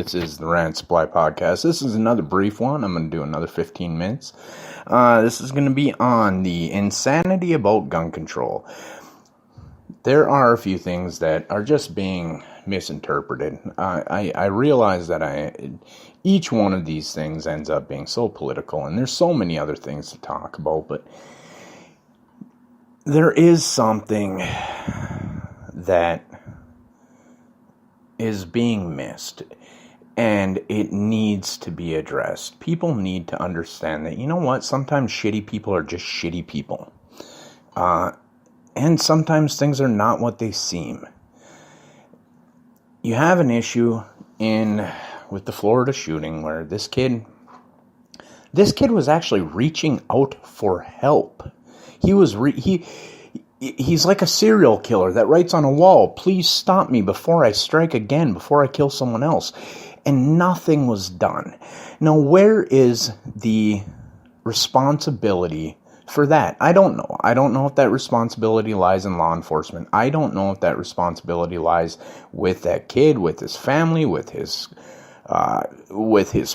This is the Rant Supply Podcast. This is another brief one. I'm going to do another 15 minutes. This is going to be on the insanity about gun control. There are a few things that are just being misinterpreted. I realize that each one of these things ends up being so political, and there's so many other things to talk about, but there is something that is being missed, and it needs to be addressed. People need to understand that, you know what, sometimes shitty people are just shitty people. And sometimes things are not what they seem. You have an issue with the Florida shooting where this kid was actually reaching out for help. He's like a serial killer that writes on a wall, "Please stop me before I strike again, before I kill someone else." And nothing was done. Now, where is the responsibility for that? I don't know. I don't know if that responsibility lies in law enforcement. I don't know if that responsibility lies with that kid, with his family, with his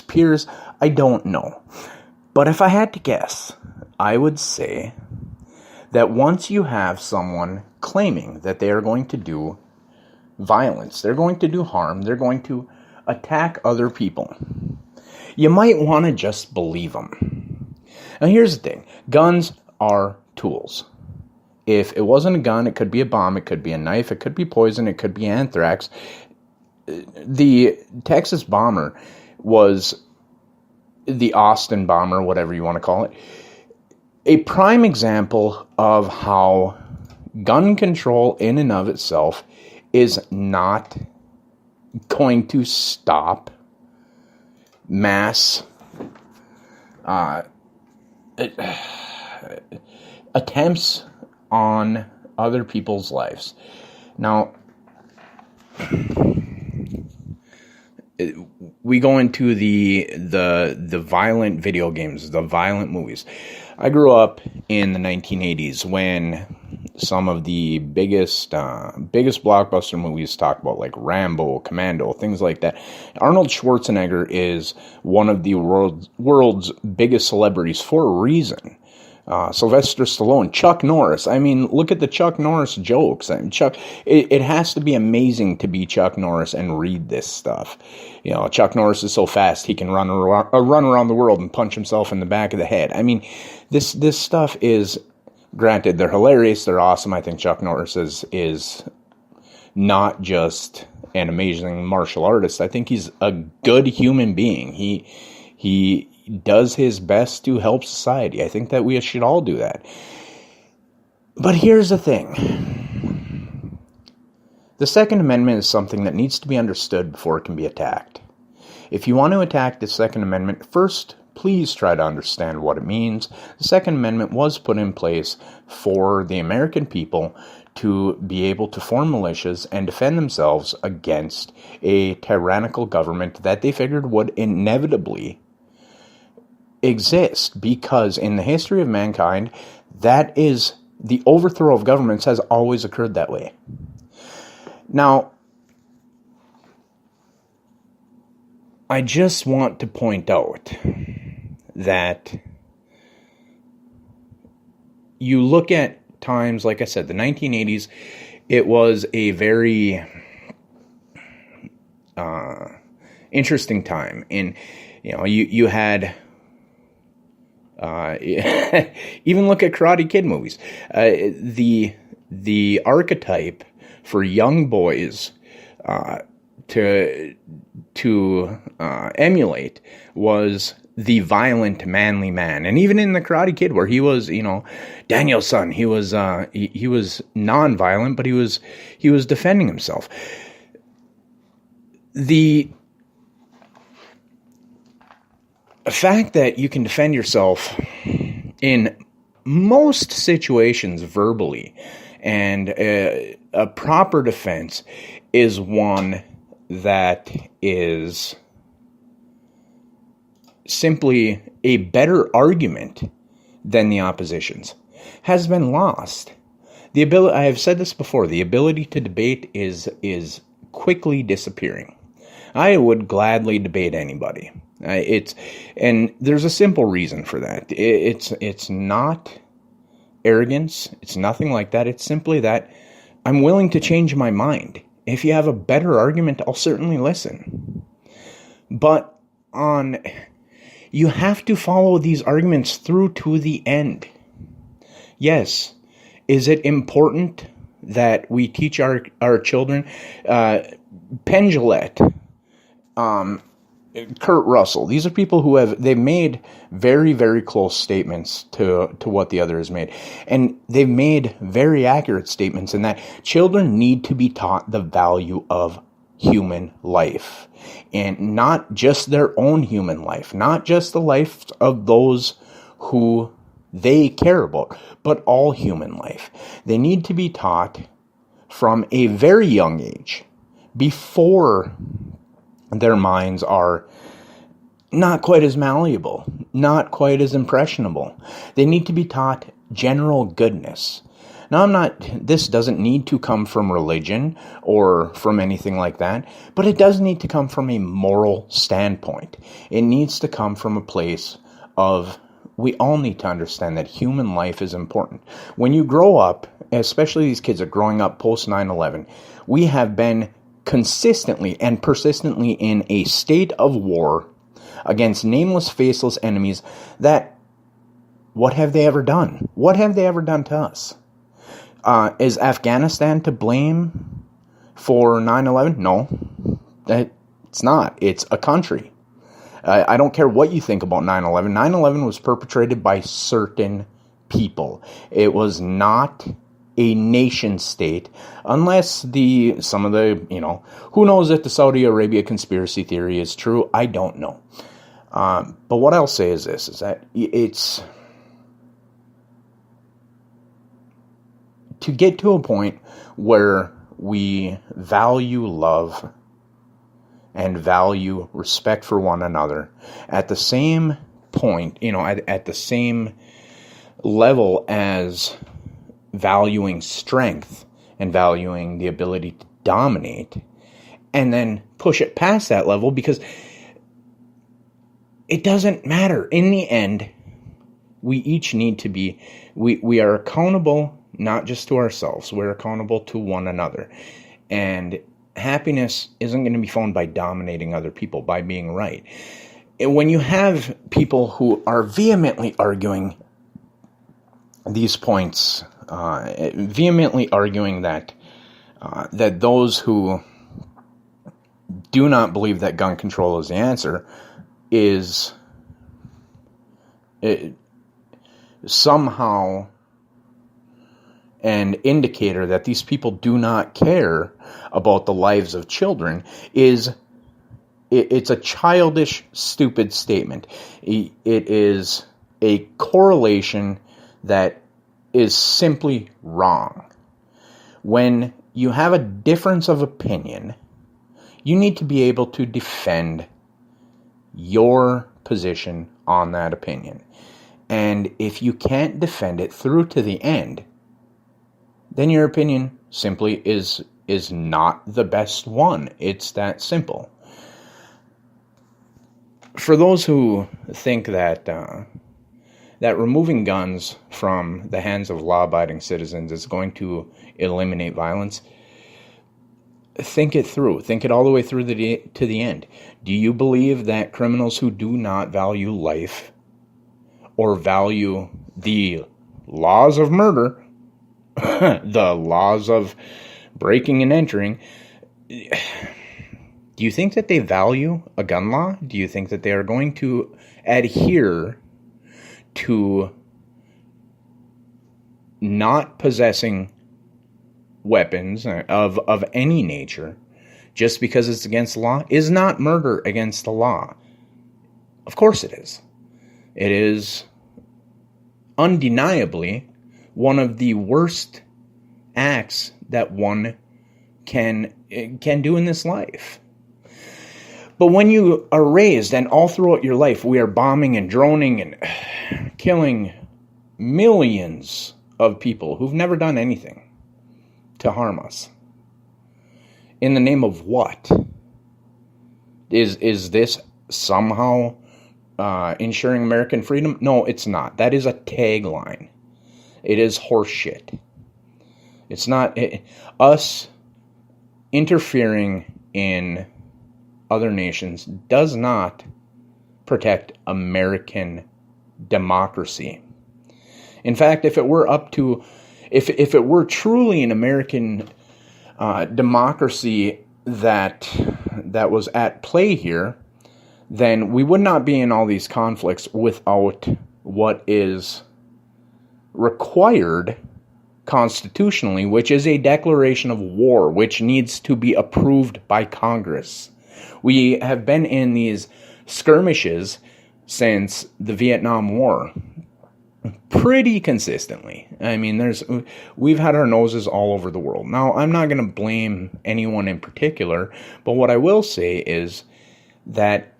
peers. I don't know. But if I had to guess, I would say that once you have someone claiming that they are going to do violence, they're going to do harm, they're going to attack other people, you might want to just believe them. Now here's the thing. Guns are tools. If it wasn't a gun, it could be a bomb, it could be a knife, it could be poison, it could be anthrax. The Texas bomber was the Austin bomber, whatever you want to call it. A prime example of how gun control in and of itself is not going to stop mass attempts on other people's lives. Now, we go into the violent video games, the violent movies. I grew up in the 1980s when some of the biggest blockbuster movies talk about, like Rambo, Commando, things like that. Arnold Schwarzenegger is one of the world's biggest celebrities for a reason. Sylvester Stallone, Chuck Norris. I mean, look at the Chuck Norris jokes. I mean, it has to be amazing to be Chuck Norris and read this stuff. You know, Chuck Norris is so fast he can run around the world and punch himself in the back of the head. I mean, this stuff is, granted, they're hilarious, they're awesome. I think Chuck Norris is not just an amazing martial artist. I think he's a good human being. He does his best to help society. I think that we should all do that. But here's the thing. The Second Amendment is something that needs to be understood before it can be attacked. If you want to attack the Second Amendment, first, please try to understand what it means. The Second Amendment was put in place for the American people to be able to form militias and defend themselves against a tyrannical government that they figured would inevitably exist, because in the history of mankind, that is, the overthrow of governments has always occurred that way. Now, I just want to point out that you look at times, like I said, the 1980s, it was a very interesting time. And, you know, you had even look at Karate Kid movies. The archetype for young boys to emulate was the violent, manly man. And even in the Karate Kid, where he was, you know, Daniel's son, he was non-violent, but he was defending himself. The fact that you can defend yourself in most situations verbally, and a proper defense is one that is simply a better argument than the opposition's, has been lost. The ability, I have said this before, the ability to debate is quickly disappearing. I would gladly debate anybody. And there's a simple reason for that. It's not arrogance. It's nothing like that. It's simply that I'm willing to change my mind. If you have a better argument, I'll certainly listen. But you have to follow these arguments through to the end. Yes. Is it important that we teach our children? Penn Jillette, Kurt Russell. These are people who they've made very, very close statements to what the other has made. And they've made very accurate statements in that children need to be taught the value of human life. And not just their own human life, not just the life of those who they care about, but all human life. They need to be taught from a very young age, before their minds are not quite as malleable, not quite as impressionable. They need to be taught general goodness. Now, this doesn't need to come from religion or from anything like that, but it does need to come from a moral standpoint. It needs to come from a place of, we all need to understand that human life is important. When you grow up, especially these kids are growing up post 9/11, we have been consistently and persistently in a state of war against nameless, faceless enemies that, what have they ever done? What have they ever done to us? Is Afghanistan to blame for 9/11? No, it's not. It's a country. I don't care what you think about 9/11. 9/11 was perpetrated by certain people. It was not a nation state, unless some of the, who knows if the Saudi Arabia conspiracy theory is true? I don't know. But what I'll say is this, is that it's to get to a point where we value love and value respect for one another at the same point, at the same level as valuing strength and valuing the ability to dominate, and then push it past that level, because it doesn't matter. In the end, we each need to be, we are accountable not just to ourselves, we're accountable to one another. And happiness isn't going to be found by dominating other people, by being right. And when you have people who are vehemently arguing these points, vehemently arguing that those who do not believe that gun control is the answer is somehow an indicator that these people do not care about the lives of children, it's a childish, stupid statement. It is a correlation that is simply wrong. When you have a difference of opinion, you need to be able to defend your position on that opinion. And if you can't defend it through to the end, then your opinion simply is not the best one. It's that simple. For those who think that that removing guns from the hands of law-abiding citizens is going to eliminate violence, think it through. Think it all the way through to the end. Do you believe that criminals who do not value life or value the laws of murder, the laws of breaking and entering, do you think that they value a gun law? Do you think that they are going to adhere to not possessing weapons of any nature just because it's against the law? Is not murder against the law? Of course it is. It is undeniably one of the worst acts that one can do in this life. But when you are raised, and all throughout your life, we are bombing and droning and killing millions of people who've never done anything to harm us. In the name of what? Is this somehow ensuring American freedom? No, it's not. That is a tagline. It is horseshit. It's not us interfering in other nations does not protect American democracy. In fact, if it were if it were truly an American democracy that was at play here, then we would not be in all these conflicts without what is required constitutionally, which is a declaration of war, which needs to be approved by Congress. We have been in these skirmishes since the Vietnam War pretty consistently. I mean, we've had our noses all over the world. Now, I'm not going to blame anyone in particular, but what I will say is that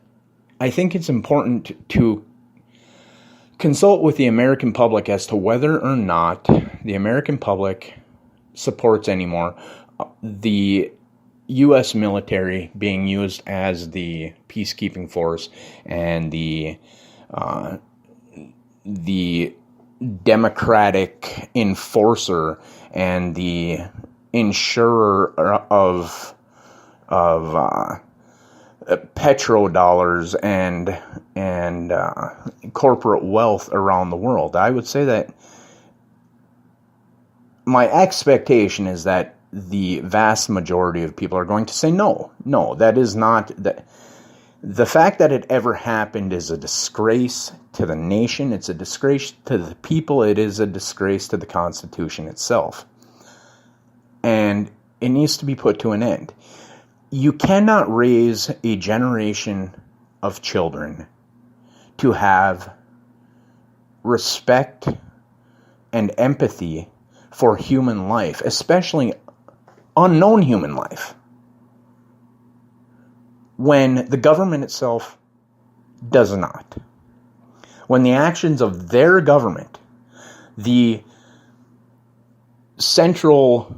I think it's important to consult with the American public as to whether or not the American public supports anymore the U.S. military being used as the peacekeeping force and the democratic enforcer and the insurer of petrodollars and corporate wealth around the world. I would say that my expectation is that the vast majority of people are going to say no. No, that is not that. The fact that it ever happened is a disgrace to the nation. It's a disgrace to the people. It is a disgrace to the Constitution itself. And it needs to be put to an end. You cannot raise a generation of children to have respect and empathy for human life, especially unknown human life, when the government itself does not. When the actions of their government, the central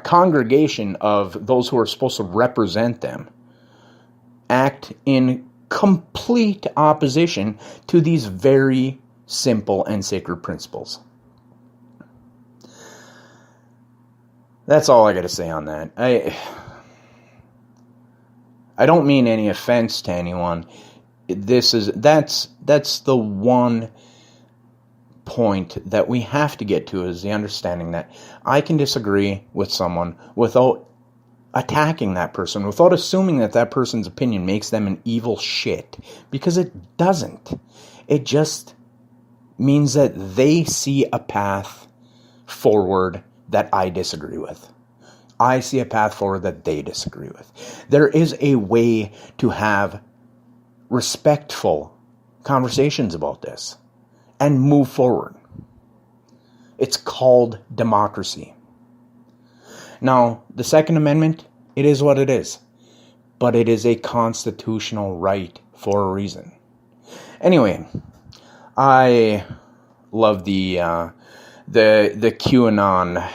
congregation of those who are supposed to represent them, act in complete opposition to these very simple and sacred principles. That's all I got to say on that. I don't mean any offense to anyone. That's the one point that we have to get to, is the understanding that I can disagree with someone without attacking that person, without assuming that that person's opinion makes them an evil shit, because it doesn't. It just means that they see a path forward that I disagree with. I see a path forward that they disagree with. There is a way to have respectful conversations about this and move forward. It's called democracy. Now, the Second Amendment, it is what it is, but it is a constitutional right for a reason. Anyway, I love the QAnon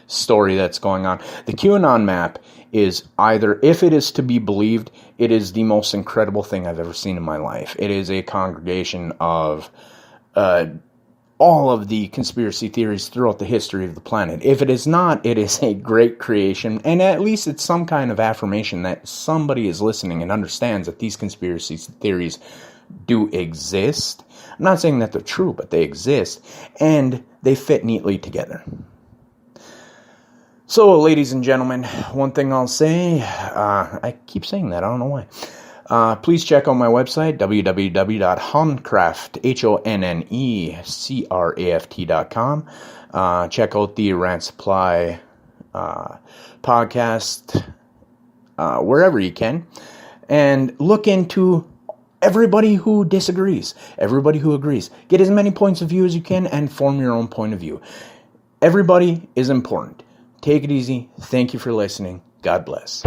story that's going on. The QAnon map is either, if it is to be believed, it is the most incredible thing I've ever seen in my life. It is a congregation of all of the conspiracy theories throughout the history of the planet. If it is not, it is a great creation, and at least it's some kind of affirmation that somebody is listening and understands that these conspiracy theories do exist. I'm not saying that they're true, but they exist, and they fit neatly together. So, ladies and gentlemen, one thing I'll say, I keep saying that, I don't know why. Please check out my website, www.honnecraft.com. Check out the Rant Supply podcast wherever you can. And look into everybody who disagrees, everybody who agrees. Get as many points of view as you can and form your own point of view. Everybody is important. Take it easy. Thank you for listening. God bless.